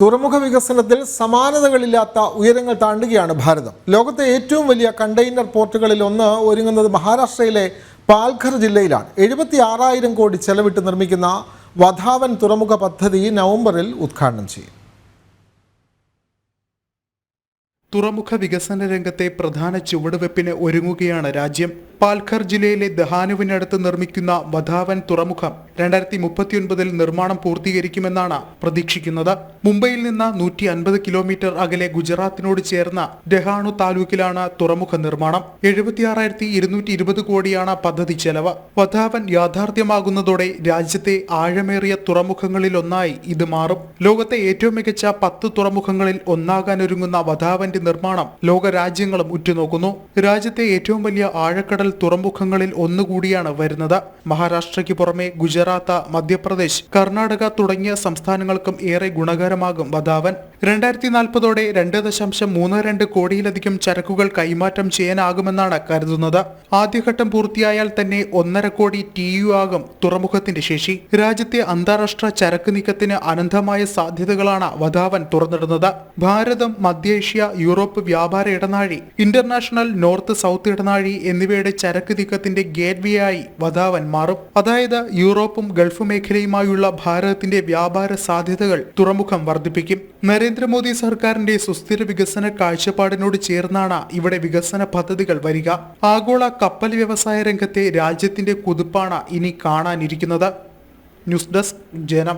തുറമുഖ വികസനത്തിൽ സമാനതകളില്ലാത്ത ഉയരങ്ങൾ താണ്ടുകയാണ് ഭാരതം. ലോകത്തെ ഏറ്റവും വലിയ കണ്ടെയ്നർ പോർട്ടുകളിൽ ഒന്ന് ഒരുങ്ങുന്നത് മഹാരാഷ്ട്രയിലെ പാൽഘർ ജില്ലയിലാണ്. 76,000 കോടി ചെലവിട്ട് നിർമ്മിക്കുന്ന വധാവൻ തുറമുഖ പദ്ധതി നവംബറിൽ ഉദ്ഘാടനം ചെയ്യും. തുറമുഖ വികസന രംഗത്തെ പ്രധാന ചുവടുവെപ്പിന് ഒരുങ്ങുകയാണ് രാജ്യം. പാൽഘർ ജില്ലയിലെ ദഹാനുവിനടുത്ത് നിർമ്മിക്കുന്ന വധാവൻ തുറമുഖം 2039 നിർമ്മാണം പൂർത്തീകരിക്കുമെന്നാണ് പ്രതീക്ഷിക്കുന്നത്. മുംബൈയിൽ നിന്ന് 150 കിലോമീറ്റർ അകലെ ഗുജറാത്തിനോട് ചേർന്ന ദഹാനു താലൂക്കിലാണ് തുറമുഖ നിർമ്മാണം. 76,220 കോടിയാണ് പദ്ധതി ചെലവ്. വധാവൻ യാഥാർത്ഥ്യമാകുന്നതോടെ രാജ്യത്തെ ആഴമേറിയ തുറമുഖങ്ങളിലൊന്നായി ഇത് മാറും. ലോകത്തെ ഏറ്റവും മികച്ച 10 തുറമുഖങ്ങളിൽ ഒന്നാകാനൊരുങ്ങുന്ന വധാവന്റെ നിർമ്മാണം ലോക രാജ്യങ്ങളും ഉറ്റുനോക്കുന്നു. രാജ്യത്തെ ഏറ്റവും വലിയ ആഴക്കടൽ തുറമുഖങ്ങളിൽ ഒന്നുകൂടിയാണ് വരുന്നത്. മഹാരാഷ്ട്രയ്ക്ക് പുറമെ ഗുജറാത്ത്, മധ്യപ്രദേശ്, കർണാടക തുടങ്ങിയ സംസ്ഥാനങ്ങൾക്കും ഏറെ ഗുണകരമാകും വധാവൻ. 2040 2.32 കോടിയിലധികം ചരക്കുകൾ കൈമാറ്റം ചെയ്യാനാകുമെന്നാണ് കരുതുന്നത്. ആദ്യഘട്ടം പൂർത്തിയായാൽ തന്നെ 1.5 കോടി TEU ആകും തുറമുഖത്തിന്റെ ശേഷി. രാജ്യത്തെ അന്താരാഷ്ട്ര ചരക്ക് നീക്കത്തിന് അനന്തമായ സാധ്യതകളാണ് വധാവൻ തുറന്നിടുന്നത്. ഭാരതം, മധ്യേഷ്യ, യൂറോപ്പ് വ്യാപാര ഇടനാഴി, ഇന്റർനാഷണൽ നോർത്ത് സൗത്ത് ഇടനാഴി എന്നിവയുടെ ചരക്ക് നീക്കത്തിന്റെ ഗേറ്റ് വേ ആയി വധാവൻ മാറും. അതായത് യൂറോപ്പും ഗൾഫ് മേഖലയുമായുള്ള ഭാരതത്തിന്റെ വ്യാപാര സാധ്യതകൾ തുറമുഖം വർദ്ധിപ്പിക്കും. നരേന്ദ്രമോദി സർക്കാരിന്റെ സുസ്ഥിര വികസന കാഴ്ചപ്പാടിനോട് ചേർന്നാണ് ഇവിടെ വികസന പദ്ധതികൾ വരിക. ആഗോള കപ്പൽ വ്യവസായ രംഗത്തെ രാജ്യത്തിന്റെ കുതിപ്പാണ് ഇനി കാണാനിരിക്കുന്നത്. ന്യൂസ് ഡെസ്ക് ജനം.